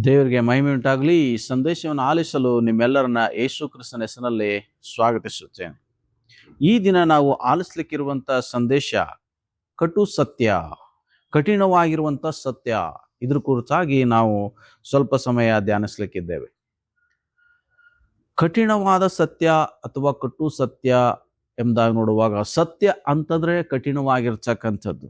ದೇವರಿಗೆ ಮಹಿಮೆ ಉಂಟಾಗಲಿ. ಈ ಸಂದೇಶವನ್ನು ಆಲಿಸಲು ನಿಮ್ಮೆಲ್ಲರನ್ನ ಯೇಸು ಕ್ರಿಸ್ತನ ಹೆಸರಿನಲ್ಲಿ ಸ್ವಾಗತಿಸುತ್ತೇನೆ. ಈ ದಿನ ನಾವು ಆಲಿಸ್ಲಿಕ್ಕಿರುವಂತ ಸಂದೇಶ ಕಟು ಸತ್ಯ, ಕಠಿಣವಾಗಿರುವಂತ ಸತ್ಯ. ಇದ್ರ ಕುರಿತಾಗಿ ನಾವು ಸ್ವಲ್ಪ ಸಮಯ ಧ್ಯಾನಿಸ್ಲಿಕ್ಕಿದ್ದೇವೆ. ಕಠಿಣವಾದ ಸತ್ಯ ಅಥವಾ ಕಟು ಸತ್ಯ ಎಂಬುದಾಗಿ ನೋಡುವಾಗ, ಸತ್ಯ ಅಂತಂದ್ರೆ ಕಠಿಣವಾಗಿರ್ತಕ್ಕಂಥದ್ದು.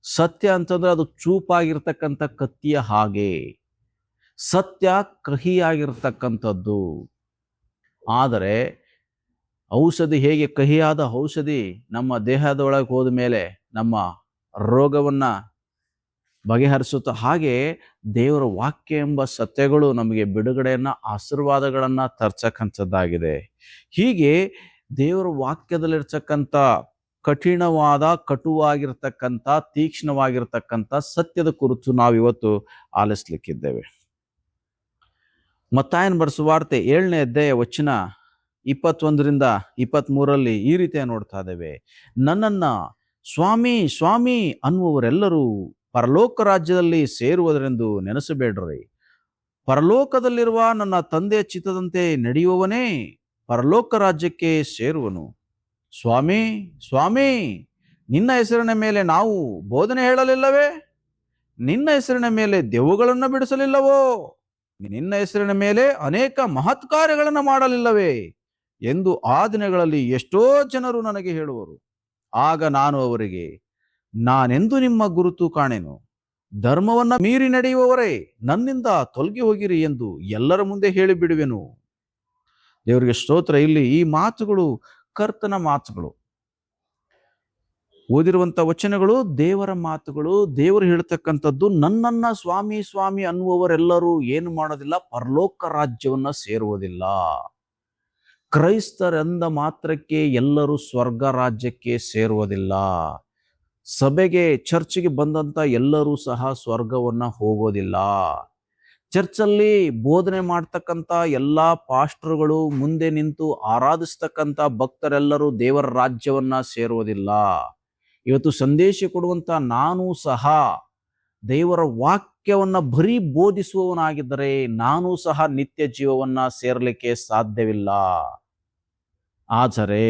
ಸತ್ಯ ಅಂತಂದ್ರೆ ಅದು ಚೂಪಾಗಿರ್ತಕ್ಕಂಥ ಕತ್ತಿಯ ಹಾಗೆ. ಸತ್ಯ ಕಹಿಯಾಗಿರ್ತಕ್ಕಂಥದ್ದು. ಆದರೆ ಔಷಧಿ ಹೇಗೆ ಕಹಿಯಾದ ಔಷಧಿ ನಮ್ಮ ದೇಹದ ಒಳಗೆ ಹೋದ ಮೇಲೆ ನಮ್ಮ ರೋಗವನ್ನ ಬಗೆಹರಿಸುತ್ತ, ಹಾಗೆ ದೇವರ ವಾಕ್ಯ ಎಂಬ ಸತ್ಯಗಳು ನಮಗೆ ಬಿಡುಗಡೆಯನ್ನ, ಆಶೀರ್ವಾದಗಳನ್ನ ತರ್ತಕ್ಕಂಥದ್ದಾಗಿದೆ. ಹೀಗೆ ದೇವರ ವಾಕ್ಯದಲ್ಲಿರ್ತಕ್ಕಂಥ ಕಠಿಣವಾದ, ಕಟುವಾಗಿರ್ತಕ್ಕಂಥ, ತೀಕ್ಷ್ಣವಾಗಿರ್ತಕ್ಕಂಥ ಸತ್ಯದ ಕುರಿತು ನಾವಿವತ್ತು ಆಲಿಸ್ಲಿಕ್ಕಿದ್ದೇವೆ. ಮತ್ತಾಯನ ಬರೆದ ವಾರ್ತೆ 7ನೇ ಅಧ್ಯಾಯ ವಚನ 21ರಿಂದ 23 ಈ ರೀತಿಯ ನೋಡ್ತಾ ಇದ್ದೇವೆ. ನನ್ನನ್ನ ಸ್ವಾಮಿ ಸ್ವಾಮಿ ಅನ್ನುವವರೆಲ್ಲರೂ ಪರಲೋಕ ರಾಜ್ಯದಲ್ಲಿ ಸೇರುವುದರೆಂದು ನೆನೆಸಬೇಡ್ರಿ. ಪರಲೋಕದಲ್ಲಿರುವ ನನ್ನ ತಂದೆಯ ಚಿತ್ತದಂತೆ ನಡೆಯುವವನೇ ಪರಲೋಕ ರಾಜ್ಯಕ್ಕೆ ಸೇರುವನು. ಸ್ವಾಮಿ ಸ್ವಾಮಿ, ನಿನ್ನ ಹೆಸರಿನ ಮೇಲೆ ನಾವು ಬೋಧನೆ ಹೇಳಲಿಲ್ಲವೇ? ನಿನ್ನ ಹೆಸರಿನ ಮೇಲೆ ದೆವ್ವಗಳನ್ನು ಬಿಡಿಸಲಿಲ್ಲವೋ? ನಿನ್ನ ಹೆಸರಿನ ಮೇಲೆ ಅನೇಕ ಮಹತ್ ಕಾರ್ಯಗಳನ್ನು ಮಾಡಲಿಲ್ಲವೇ ಎಂದು ಆ ದಿನಗಳಲ್ಲಿ ಎಷ್ಟೋ ಜನರು ನನಗೆ ಹೇಳುವರು. ಆಗ ನಾನು ಅವರಿಗೆ, ನಾನೆಂದು ನಿಮ್ಮ ಗುರುತು ಕಾಣೆನು. ಧರ್ಮವನ್ನ ಮೀರಿ ನಡೆಯುವವರೇ, ನನ್ನಿಂದ ತೊಲಗಿ ಹೋಗಿರಿ ಎಂದು ಎಲ್ಲರ ಮುಂದೆ ಹೇಳಿಬಿಡುವೆನು. ದೇವರಿಗೆ ಸ್ತೋತ್ರ. ಇಲ್ಲಿ ಈ ಮಾತುಗಳು ಕರ್ತನ ಮಾತುಗಳು. ಓದಿರುವಂತ ವಚನಗಳು ದೇವರ ಮಾತುಗಳು. ದೇವರು ಹೇಳ್ತಕ್ಕಂಥದ್ದು, ನನ್ನನ್ನ ಸ್ವಾಮಿ ಸ್ವಾಮಿ ಅನ್ನುವವರೆಲ್ಲರೂ ಏನು ಮಾಡೋದಿಲ್ಲ, ಪರಲೋಕ ರಾಜ್ಯವನ್ನ ಸೇರುವುದಿಲ್ಲ. ಕ್ರೈಸ್ತರೆಂದ ಮಾತ್ರಕ್ಕೆ ಎಲ್ಲರೂ ಸ್ವರ್ಗ ರಾಜ್ಯಕ್ಕೆ ಸೇರುವುದಿಲ್ಲ. ಸಭೆಗೆ, ಚರ್ಚ್ಗೆ ಬಂದಂತ ಎಲ್ಲರೂ ಸಹ ಸ್ವರ್ಗವನ್ನ ಹೋಗೋದಿಲ್ಲ. ಚರ್ಚಲ್ಲಿ ಬೋಧನೆ ಮಾಡ್ತಕ್ಕಂಥ ಎಲ್ಲಾ ಪಾಸ್ಟರ್ಗಳು, ಮುಂದೆ ನಿಂತು ಆರಾಧಿಸ್ತಕ್ಕಂಥ ಭಕ್ತರೆಲ್ಲರೂ ದೇವರ ರಾಜ್ಯವನ್ನ ಸೇರುವುದಿಲ್ಲ. ಇವತ್ತು ಸಂದೇಶ ಕೊಡುವಂತ ನಾನು ಸಹ ದೇವರ ವಾಕ್ಯವನ್ನ ಬರೀ ಬೋಧಿಸುವವನಾಗಿದ್ದರೆ ನಾನು ಸಹ ನಿತ್ಯ ಜೀವವನ್ನ ಸೇರಲಿಕ್ಕೆ ಸಾಧ್ಯವಿಲ್ಲ. ಆದರೆ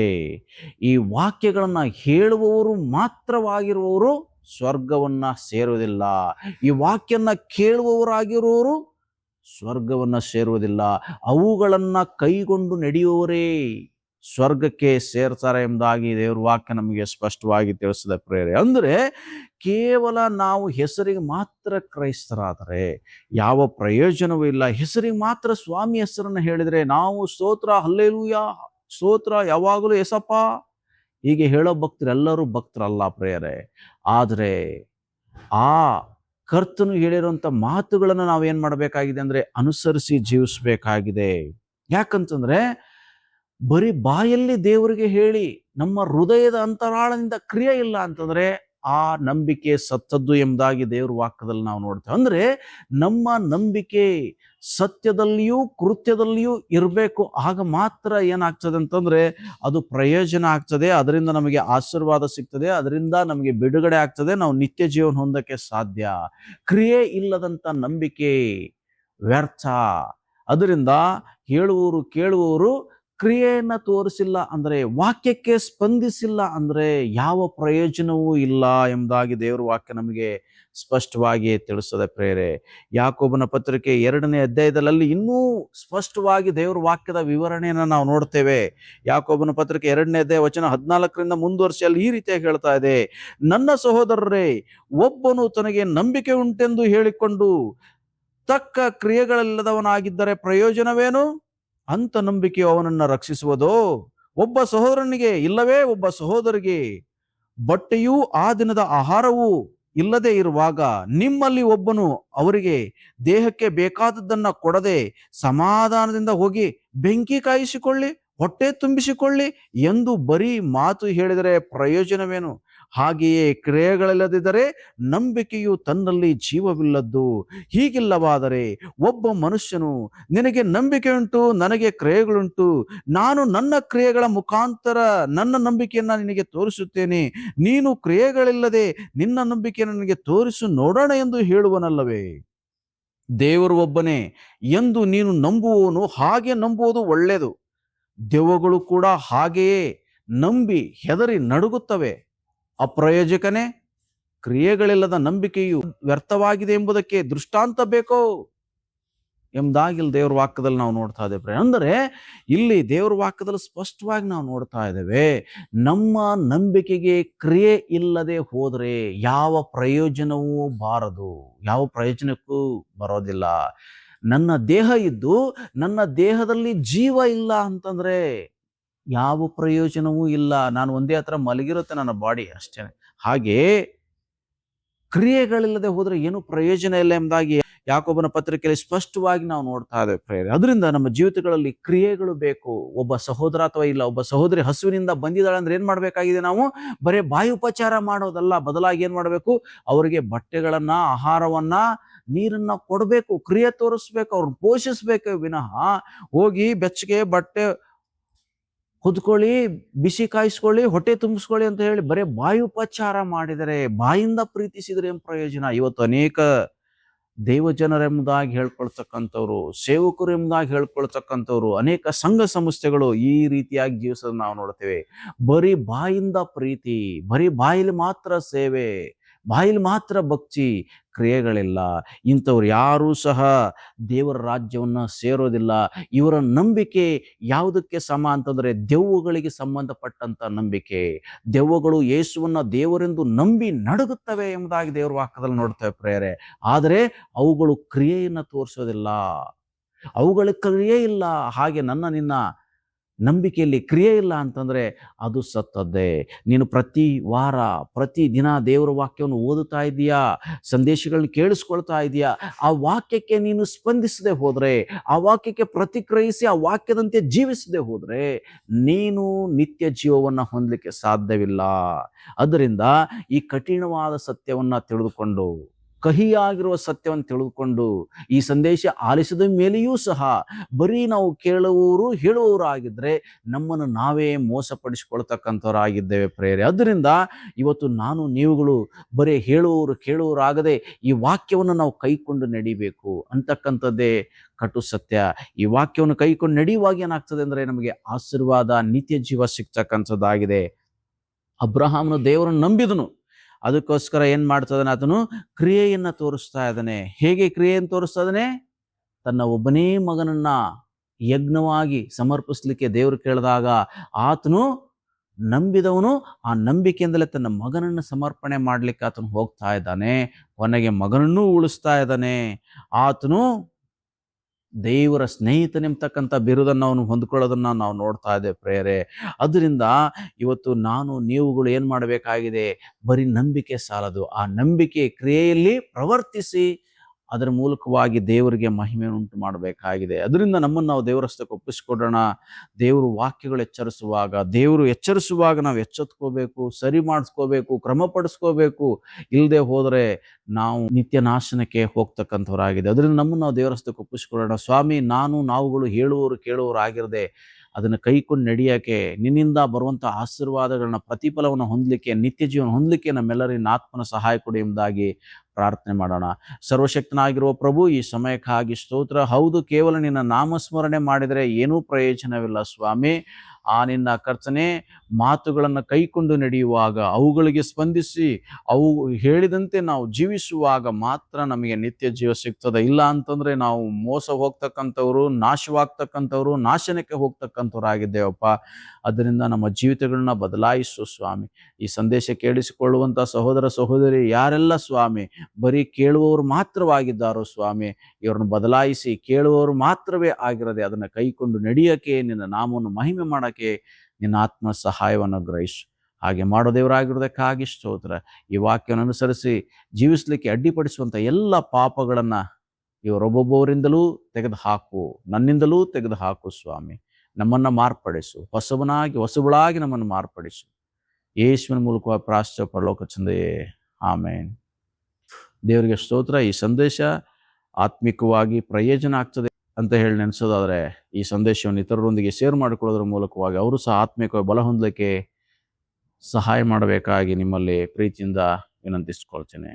ಈ ವಾಕ್ಯಗಳನ್ನ ಹೇಳುವವರು ಮಾತ್ರವಾಗಿರುವವರು ಸ್ವರ್ಗವನ್ನ ಸೇರುವುದಿಲ್ಲ. ಈ ವಾಕ್ಯನ್ನ ಕೇಳುವವರಾಗಿರುವವರು ಸ್ವರ್ಗವನ್ನ ಸೇರುವುದಿಲ್ಲ. ಅವುಗಳನ್ನ ಕೈಗೊಂಡು ನಡೆಯುವವರೇ ಸ್ವರ್ಗಕ್ಕೆ ಸೇರ್ತಾರೆ ಎಂಬುದಾಗಿ ದೇವರ ವಾಕ್ಯ ನಮಗೆ ಸ್ಪಷ್ಟವಾಗಿ ತಿಳಿಸಿದ ಪ್ರೇರೆ. ಅಂದ್ರೆ ಕೇವಲ ನಾವು ಹೆಸರಿಗೆ ಮಾತ್ರ ಕ್ರೈಸ್ತರಾದರೆ ಯಾವ ಪ್ರಯೋಜನವೂ ಇಲ್ಲ. ಹೆಸರಿಗೆ ಮಾತ್ರ ಸ್ವಾಮಿ ಹೆಸರನ್ನು ಹೇಳಿದ್ರೆ ನಾವು ಸ್ತೋತ್ರ, ಹಲ್ಲೆಲೂಯಾ, ಸ್ತೋತ್ರ, ಯಾವಾಗಲೂ ಎಸಪ್ಪ ಹೀಗೆ ಹೇಳೋ ಭಕ್ತರೆಲ್ಲರೂ ಭಕ್ತರಲ್ಲ ಪ್ರೇರೆ. ಆದರೆ ಆ ಕರ್ತನು ಹೇಳಿರುವಂತ ಮಾತುಗಳನ್ನು ನಾವೇನ್ ಮಾಡಬೇಕಾಗಿದೆ ಅಂದ್ರೆ ಅನುಸರಿಸಿ ಜೀವಿಸಬೇಕಾಗಿದೆ. ಯಾಕಂತಂದ್ರೆ ಬರೀ ಬಾಯಲ್ಲಿ ದೇವರಿಗೆ ಹೇಳಿ ನಮ್ಮ ಹೃದಯದ ಅಂತರಾಳದಿಂದ ಕ್ರಿಯೆ ಇಲ್ಲ ಅಂತಂದ್ರೆ ಆ ನಂಬಿಕೆ ಸತ್ತದ್ದು ಎಂಬುದಾಗಿ ದೇವ್ರ ವಾಕ್ಯದಲ್ಲಿ ನಾವು ನೋಡ್ತೇವೆ. ಅಂದ್ರೆ ನಮ್ಮ ನಂಬಿಕೆ ಸತ್ಯದಲ್ಲಿಯೂ ಕೃತ್ಯದಲ್ಲಿಯೂ ಇರಬೇಕು. ಆಗ ಮಾತ್ರ ಏನಾಗ್ತದೆ ಅಂತಂದ್ರೆ ಅದು ಪ್ರಯೋಜನ ಆಗ್ತದೆ, ಅದರಿಂದ ನಮಗೆ ಆಶೀರ್ವಾದ ಸಿಗ್ತದೆ, ಅದರಿಂದ ನಮಗೆ ಬಿಡುಗಡೆ ಆಗ್ತದೆ, ನಾವು ನಿತ್ಯ ಜೀವನ ಹೊಂದಕ್ಕೆ ಸಾಧ್ಯ. ಕ್ರಿಯೆ ಇಲ್ಲದಂತ ನಂಬಿಕೆ ವ್ಯರ್ಥ. ಅದರಿಂದ ಹೇಳುವವರು ಕೇಳುವವರು ಕ್ರಿಯೆಯನ್ನ ತೋರಿಸಿಲ್ಲ ಅಂದ್ರೆ, ವಾಕ್ಯಕ್ಕೆ ಸ್ಪಂದಿಸಿಲ್ಲ ಅಂದ್ರೆ ಯಾವ ಪ್ರಯೋಜನವೂ ಇಲ್ಲ ಎಂಬುದಾಗಿ ದೇವರ ವಾಕ್ಯ ನಮಗೆ ಸ್ಪಷ್ಟವಾಗಿ ತಿಳಿಸದೆ ಪ್ರೇರೆ. ಯಾಕೋಬನ ಪತ್ರಿಕೆ 2ನೇ ಅಧ್ಯಾಯದಲ್ಲಿ ಇನ್ನೂ ಸ್ಪಷ್ಟವಾಗಿ ದೇವರ ವಾಕ್ಯದ ವಿವರಣೆಯನ್ನು ನಾವು ನೋಡ್ತೇವೆ. ಯಾಕೋಬನ ಪತ್ರಿಕೆ 2ನೇ ಅಧ್ಯಾಯ ವಚನ 14ರಿಂದ ಮುಂದುವರಿಸಿ ಅಲ್ಲಿ ಈ ರೀತಿಯಾಗಿ ಹೇಳ್ತಾ ಇದೆ, ನನ್ನ ಸಹೋದರರೇ, ಒಬ್ಬನು ತನಗೆ ನಂಬಿಕೆ ಉಂಟೆಂದು ಹೇಳಿಕೊಂಡು ತಕ್ಕ ಕ್ರಿಯೆಗಳಿಲ್ಲದವನಾಗಿದ್ದರೆ ಪ್ರಯೋಜನವೇನು? ಅಂತ ನಂಬಿಕೆಯು ಅವನನ್ನು ರಕ್ಷಿಸುವುದೋ? ಒಬ್ಬ ಸಹೋದರನಿಗೆ ಇಲ್ಲವೇ ಒಬ್ಬ ಸಹೋದರಿಗೆ ಬಟ್ಟೆಯೂ ಆ ದಿನದ ಆಹಾರವೂ ಇಲ್ಲದೆ ಇರುವಾಗ ನಿಮ್ಮಲ್ಲಿ ಒಬ್ಬನು ಅವರಿಗೆ ದೇಹಕ್ಕೆ ಬೇಕಾದದ್ದನ್ನ ಕೊಡದೆ ಸಮಾಧಾನದಿಂದ ಹೋಗಿ ಬೆಂಕಿ ಕಾಯಿಸಿಕೊಳ್ಳಿ, ಹೊಟ್ಟೆ ತುಂಬಿಸಿಕೊಳ್ಳಿ ಎಂದು ಬರೀ ಮಾತು ಹೇಳಿದರೆ ಪ್ರಯೋಜನವೇನು? ಹಾಗೆಯೇ ಕ್ರಿಯೆಗಳಿಲ್ಲದಿದ್ದರೆ ನಂಬಿಕೆಯು ತನ್ನಲ್ಲಿ ಜೀವವಿಲ್ಲದ್ದು. ಹೀಗಿಲ್ಲವಾದರೆ ಒಬ್ಬ ಮನುಷ್ಯನು, ನಿನಗೆ ನಂಬಿಕೆ ಉಂಟು, ನನಗೆ ಕ್ರಿಯೆಗಳುಂಟು, ನಾನು ನನ್ನ ಕ್ರಿಯೆಗಳ ಮುಖಾಂತರ ನನ್ನ ನಂಬಿಕೆಯನ್ನ ನಿನಗೆ ತೋರಿಸುತ್ತೇನೆ, ನೀನು ಕ್ರಿಯೆಗಳಿಲ್ಲದೆ ನಿನ್ನ ನಂಬಿಕೆಯನ್ನು ನನಗೆ ತೋರಿಸು ನೋಡೋಣ ಎಂದು ಹೇಳುವನಲ್ಲವೇ? ದೇವರು ಒಬ್ಬನೇ ಎಂದು ನೀನು ನಂಬುವವನು ಹಾಗೆ ನಂಬುವುದು ಒಳ್ಳೆಯದು. ದೆವ್ವಗಳು ಕೂಡ ಹಾಗೆಯೇ ನಂಬಿ ಹೆದರಿ ನಡುಗುತ್ತವೆ. ಅಪ್ರಯೋಜಕನೇ, ಕ್ರಿಯೆಗಳಿಲ್ಲದ ನಂಬಿಕೆಯು ವ್ಯರ್ಥವಾಗಿದೆ ಎಂಬುದಕ್ಕೆ ದೃಷ್ಟಾಂತ ಬೇಕೋ ಎಂಬುದಾಗಿ ಇಲ್ಲಿ ದೇವ್ರ ವಾಕ್ಯದಲ್ಲಿ ನಾವು ನೋಡ್ತಾ ಇದ್ದೇವೆ. ಅಂದರೆ ಇಲ್ಲಿ ದೇವ್ರ ವಾಕ್ಯದಲ್ಲಿ ಸ್ಪಷ್ಟವಾಗಿ ನಾವು ನೋಡ್ತಾ ಇದ್ದೇವೆ, ನಮ್ಮ ನಂಬಿಕೆಗೆ ಕ್ರಿಯೆ ಇಲ್ಲದೆ ಹೋದರೆ ಯಾವ ಪ್ರಯೋಜನವೂ ಬಾರದು, ಯಾವ ಪ್ರಯೋಜನಕ್ಕೂ ಬರೋದಿಲ್ಲ. ನನ್ನ ದೇಹ ಇದ್ದು ನನ್ನ ದೇಹದಲ್ಲಿ ಜೀವ ಇಲ್ಲ ಅಂತಂದ್ರೆ ಯಾವ ಪ್ರಯೋಜನವೂ ಇಲ್ಲ. ನಾನು ಒಂದೇ ಹತ್ರ ಮಲಗಿರುತ್ತೆ ನನ್ನ ಬಾಡಿ ಅಷ್ಟೇ. ಹಾಗೆ ಕ್ರಿಯೆಗಳಿಲ್ಲದೆ ಹೋದ್ರೆ ಏನು ಪ್ರಯೋಜನ ಇಲ್ಲ ಎಂಬುದಾಗಿ ಯಾಕೋಬನ ಪತ್ರಿಕೆಯಲ್ಲಿ ಸ್ಪಷ್ಟವಾಗಿ ನಾವು ನೋಡ್ತಾ ಇದ್ದೇವೆ ಪ್ರೇರೆ. ಅದರಿಂದ ನಮ್ಮ ಜೀವಿತಗಳಲ್ಲಿ ಕ್ರಿಯೆಗಳು ಬೇಕು. ಒಬ್ಬ ಸಹೋದರ ಅಥವಾ ಇಲ್ಲ ಒಬ್ಬ ಸಹೋದರಿ ಹಸುವಿನಿಂದ ಬಂದಿದ್ದಾಳೆ ಅಂದ್ರೆ ಏನ್ ಮಾಡ್ಬೇಕಾಗಿದೆ? ನಾವು ಬರೀ ಬಾಯಿ ಉಪಚಾರ ಮಾಡೋದಲ್ಲ, ಬದಲಾಗಿ ಏನ್ ಮಾಡ್ಬೇಕು? ಅವರಿಗೆ ಬಟ್ಟೆಗಳನ್ನ, ಆಹಾರವನ್ನ, ನೀರನ್ನ ಕೊಡಬೇಕು, ಕ್ರಿಯೆ ತೋರಿಸ್ಬೇಕು, ಅವ್ರನ್ನ ಪೋಷಿಸ್ಬೇಕು. ವಿನಃ ಹೋಗಿ ಬೆಚ್ಚಗೆ ಬಟ್ಟೆ ಹೊದ್ಕೊಳ್ಳಿ, ಬಿಸಿ ಕಾಯಿಸ್ಕೊಳ್ಳಿ, ಹೊಟ್ಟೆ ತುಂಬಿಸ್ಕೊಳ್ಳಿ ಅಂತ ಹೇಳಿ ಬರೀ ಬಾಯಿ ಉಪಚಾರ ಮಾಡಿದರೆ, ಬಾಯಿಂದ ಪ್ರೀತಿಸಿದ್ರೆ ಏನ್ ಪ್ರಯೋಜನ? ಇವತ್ತು ಅನೇಕ ದೇವಜನರೆಂಬುದಾಗಿ ಹೇಳ್ಕೊಳ್ತಕ್ಕಂಥವ್ರು, ಸೇವಕರು ಎಂಬುದಾಗಿ ಹೇಳ್ಕೊಳ್ತಕ್ಕಂಥವ್ರು, ಅನೇಕ ಸಂಘ ಸಂಸ್ಥೆಗಳು ಈ ರೀತಿಯಾಗಿ ಜೀವಿಸೋದು ನಾವು ನೋಡ್ತೇವೆ. ಬರೀ ಬಾಯಿಂದ ಪ್ರೀತಿ, ಬರೀ ಬಾಯಲ್ಲಿ ಮಾತ್ರ ಸೇವೆ, ಬಾಯಲ್ಲಿ ಮಾತ್ರ ಭಕ್ತಿ, ಕ್ರಿಯೆಗಳಿಲ್ಲ. ಇಂಥವ್ರು ಯಾರೂ ಸಹ ದೇವರ ರಾಜ್ಯವನ್ನ ಸೇರೋದಿಲ್ಲ. ಇವರ ನಂಬಿಕೆ ಯಾವುದಕ್ಕೆ ಸಮ ಅಂತಂದ್ರೆ ದೆವ್ವಗಳಿಗೆ ಸಂಬಂಧಪಟ್ಟಂತ ನಂಬಿಕೆ. ದೆವ್ವಗಳು ಯೇಸುವನ್ನ ದೇವರೆಂದು ನಂಬಿ ನಡುಗುತ್ತವೆ ಎಂಬುದಾಗಿ ದೇವರ ವಾಕ್ಯದಲ್ಲಿ ನೋಡ್ತೇವೆ ಪ್ರೇರೆ. ಆದರೆ ಅವುಗಳು ಕ್ರಿಯೆಯನ್ನು ತೋರಿಸೋದಿಲ್ಲ, ಅವುಗಳ ಕ್ರಿಯೆ ಇಲ್ಲ. ಹಾಗೆ ನಿನ್ನ ನಂಬಿಕೆಯಲ್ಲಿ ಕ್ರಿಯೆ ಇಲ್ಲ ಅಂತಂದ್ರೆ ಅದು ಸತ್ತದ್ದೇ. ನೀನು ಪ್ರತಿ ವಾರ ಪ್ರತಿ ದಿನ ದೇವರ ವಾಕ್ಯವನ್ನು ಓದುತ್ತಾ ಇದೀಯಾ, ಸಂದೇಶಗಳನ್ನ ಕೇಳಿಸ್ಕೊಳ್ತಾ ಇದೀಯಾ, ಆ ವಾಕ್ಯಕ್ಕೆ ನೀನು ಸ್ಪಂದಿಸದೆ ಹೋದ್ರೆ, ಆ ವಾಕ್ಯಕ್ಕೆ ಪ್ರತಿಕ್ರಿಯಿಸಿ ಆ ವಾಕ್ಯದಂತೆ ಜೀವಿಸದೆ ಹೋದ್ರೆ ನೀನು ನಿತ್ಯ ಜೀವವನ್ನ ಹೊಂದಲಿಕ್ಕೆ ಸಾಧ್ಯವಿಲ್ಲ. ಅದರಿಂದ ಈ ಕಠಿಣವಾದ ಸತ್ಯವನ್ನ ತಿಳಿದುಕೊಂಡು, ಕಹಿಯಾಗಿರುವ ಸತ್ಯವನ್ನು ತಿಳಿದುಕೊಂಡು ಈ ಸಂದೇಶ ಆಲಿಸಿದ ಮೇಲೆಯೂ ಸಹ ಬರೀ ನಾವು ಕೇಳುವವರು ಹೇಳುವವರು ಆಗಿದ್ರೆ ನಮ್ಮನ್ನು ನಾವೇ ಮೋಸಪಡಿಸಿಕೊಳ್ತಕ್ಕಂಥವರಾಗಿದ್ದೇವೆ ಪ್ರೇರೆ. ಅದರಿಂದ ಇವತ್ತು ನಾನು ನೀವುಗಳು ಬರೀ ಹೇಳುವವರು ಕೇಳುವವರು ಆಗದೆ ಈ ವಾಕ್ಯವನ್ನು ನಾವು ಕೈಕೊಂಡು ನಡಿಬೇಕು ಅಂತಕ್ಕಂಥದ್ದೇ ಕಟು ಸತ್ಯ. ಈ ವಾಕ್ಯವನ್ನು ಕೈಕೊಂಡು ನಡೆಯುವಾಗ ಏನಾಗ್ತದೆ ಅಂದ್ರೆ ನಮಗೆ ಆಶೀರ್ವಾದ, ನಿತ್ಯ ಜೀವ ಸಿಗ್ತಕ್ಕಂಥದ್ದಾಗಿದೆ. ಅಬ್ರಹಾಮನು ದೇವರನ್ನು ನಂಬಿದನು, ಅದಕ್ಕೋಸ್ಕರ ಏನ್ ಮಾಡ್ತಾ ಇದ್ದಾನೆ? ಆತನು ಕ್ರಿಯೆಯನ್ನ ತೋರಿಸ್ತಾ ಇದ್ದಾನೆ. ಹೇಗೆ ಕ್ರಿಯೆಯನ್ನು ತೋರಿಸ್ತಾ ಇದ್ದಾನೆ? ತನ್ನ ಒಬ್ಬನೇ ಮಗನನ್ನ ಯಜ್ಞವಾಗಿ ಸಮರ್ಪಿಸ್ಲಿಕ್ಕೆ ದೇವರು ಕೇಳಿದಾಗ ಆತನು ನಂಬಿದವನು ಆ ನಂಬಿಕೆಯಿಂದಲೇ ತನ್ನ ಮಗನನ್ನು ಸಮರ್ಪಣೆ ಮಾಡ್ಲಿಕ್ಕೆ ಆತನು ಹೋಗ್ತಾ ಇದ್ದಾನೆ. ಕೊನೆಗೆ ಮಗನನ್ನೂ ಉಳಿಸ್ತಾ ಇದ್ದಾನೆ. ಆತನು ದೇವರ ಸ್ನೇಹಿತನೆಂಬತಕ್ಕಂಥ ಬಿರುದನ್ನು ಅವನು ಹೊಂದ್ಕೊಳ್ಳೋದನ್ನ ನಾವು ನೋಡ್ತಾ ಇದ್ದೇವೆ ಪ್ರೇರೆ. ಅದರಿಂದ ಇವತ್ತು ನಾನು ನೀವುಗಳು ಏನ್ ಮಾಡಬೇಕಾಗಿದೆ? ಬರೀ ನಂಬಿಕೆ ಸಾಲದು, ಆ ನಂಬಿಕೆ ಕ್ರಿಯೆಯಲ್ಲಿ ಪ್ರವರ್ತಿಸಿ ಅದರ ಮೂಲಕವಾಗಿ ದೇವರಿಗೆ ಮಹಿಮೆಯನ್ನು ಉಂಟು ಮಾಡಬೇಕಾಗಿದೆ. ಅದರಿಂದ ನಮ್ಮನ್ನು ನಾವು ದೇವರಷ್ಟಕ್ಕೆ ಒಪ್ಪಿಸಿಕೊಡೋಣ. ದೇವರು ವಾಕ್ಯಗಳು ದೇವರು ಎಚ್ಚರಿಸುವಾಗ ನಾವು ಎಚ್ಚೆತ್ಕೋಬೇಕು, ಸರಿ ಮಾಡಿಸ್ಕೋಬೇಕು, ಕ್ರಮಪಡಿಸ್ಕೋಬೇಕು. ಇಲ್ಲದೆ ಹೋದರೆ ನಾವು ನಿತ್ಯ ನಾಶನಕ್ಕೆ ಹೋಗ್ತಕ್ಕಂಥವರಾಗಿದೆ. ಅದರಿಂದ ನಮ್ಮನ್ನು ನಾವು ದೇವರಷ್ಟಕ್ಕೆ ಒಪ್ಪಿಸಿಕೊಡೋಣ. ಸ್ವಾಮಿ, ನಾವುಗಳು ಹೇಳುವವರು ಕೇಳುವವರು ಆಗಿರದೆ ಅದನ್ನು ಕೈಕೊಂಡು ನಡೆಯೋಕೆ, ನಿನ್ನಿಂದ ಬರುವಂಥ ಆಶೀರ್ವಾದಗಳನ್ನ, ಪ್ರತಿಫಲವನ್ನು ಹೊಂದಲಿಕ್ಕೆ, ನಿತ್ಯ ಜೀವನ ಹೊಂದಲಿಕ್ಕೆ ನಮ್ಮೆಲ್ಲರಿನ ಆತ್ಮನ ಸಹಾಯ ಕೊಡಿ ಎಂಬುದಾಗಿ ಪ್ರಾರ್ಥನೆ ಮಾಡೋಣ. ಸರ್ವಶಕ್ತನಾಗಿರುವ ಪ್ರಭು, ಈ ಸಮಯಕ್ಕಾಗಿ ಸ್ತೋತ್ರ. ಹೌದು, ಕೇವಲ ನಿನ್ನ ನಾಮಸ್ಮರಣೆ ಮಾಡಿದರೆ ಏನೂ ಪ್ರಯೋಜನವಿಲ್ಲ ಸ್ವಾಮಿ. ಆ ನಿನ್ನ ಕರ್ತನೆ ಮಾತುಗಳನ್ನು ಕೈಕೊಂಡು ನಡೆಯುವಾಗ, ಅವುಗಳಿಗೆ ಸ್ಪಂದಿಸಿ ಅವು ಹೇಳಿದಂತೆ ನಾವು ಜೀವಿಸುವಾಗ ಮಾತ್ರ ನಮಗೆ ನಿತ್ಯ ಜೀವ ಸಿಗ್ತದೆ. ಇಲ್ಲ ಅಂತಂದ್ರೆ ನಾವು ಮೋಸ ಹೋಗ್ತಕ್ಕಂಥವ್ರು, ನಾಶವಾಗ್ತಕ್ಕಂಥವ್ರು, ನಾಶನಕ್ಕೆ ಹೋಗ್ತಕ್ಕಂಥವ್ರಾಗಿದ್ದೇವಪ್ಪ. ಅದರಿಂದ ನಮ್ಮ ಜೀವಿತಗಳನ್ನ ಬದಲಾಯಿಸು ಸ್ವಾಮಿ. ಈ ಸಂದೇಶ ಕೇಳಿಸಿಕೊಳ್ಳುವಂಥ ಸಹೋದರ ಸಹೋದರಿ ಯಾರೆಲ್ಲ ಸ್ವಾಮಿ ಬರೀ ಕೇಳುವವರು ಮಾತ್ರವಾಗಿದ್ದಾರೋ ಸ್ವಾಮಿ, ಇವ್ರನ್ನ ಬದಲಾಯಿಸಿ ಕೇಳುವವರು ಮಾತ್ರವೇ ಆಗಿರದೆ ಅದನ್ನು ಕೈಕೊಂಡು ನಡೆಯೋಕೆ, ನಿನ್ನ ನಾಮವನ್ನು ಮಹಿಮೆ ಮಾಡೋಕ್ಕೆ ನಿನ್ನ ಆತ್ಮ ಸಹಾಯವನ್ನು ಗ್ರಹಿಸು. ಹಾಗೆ ಮಾಡೋ ದೇವರಾಗಿರೋದಕ್ಕಾಗಿ ಸ್ತೋತ್ರ. ಈ ವಾಕ್ಯವನ್ನು ಅನುಸರಿಸಿ ಜೀವಿಸಲಿಕ್ಕೆ ಅಡ್ಡಿಪಡಿಸುವಂಥ ಎಲ್ಲ ಪಾಪಗಳನ್ನು ಇವರೊಬ್ಬೊಬ್ಬರಿಂದಲೂ ತೆಗೆದುಹಾಕು, ನನ್ನಿಂದಲೂ ತೆಗೆದುಹಾಕು ಸ್ವಾಮಿ. ನಮ್ಮನ್ನು ಮಾರ್ಪಡಿಸು, ಹೊಸಬಳಾಗಿ ನಮ್ಮನ್ನು ಮಾರ್ಪಡಿಸು. ಯೇಸುವಿನ ಮೂಲಕ ಪ್ರಾಶ್ಚ ಪರಲೋಕ ತಂದೆಯೇ, ಆಮೇನ್. ದೇವರಿಗೆ ಸ್ತೋತ್ರ. ಈ ಸಂದೇಶ ಆತ್ಮಿಕವಾಗಿ ಪ್ರಯೋಜನ ಆಗ್ತದೆ ಅಂತ ಹೇಳಿ ನೆನೆಸೋದಾದರೆ ಈ ಸಂದೇಶವನ್ನು ಇತರರೊಂದಿಗೆ ಶೇರ್ ಮಾಡಿಕೊಳ್ಳೋದ್ರ ಮೂಲಕವಾಗಿ ಅವರು ಸಹ ಆತ್ಮಿಕವಾಗಿ ಬಲ ಹೊಂದಲಿಕ್ಕೆ ಸಹಾಯ ಮಾಡಬೇಕಾಗಿ ನಿಮ್ಮಲ್ಲಿ ಪ್ರೀತಿಯಿಂದ ವಿನಂತಿಸ್ಕೊಳ್ತೇನೆ.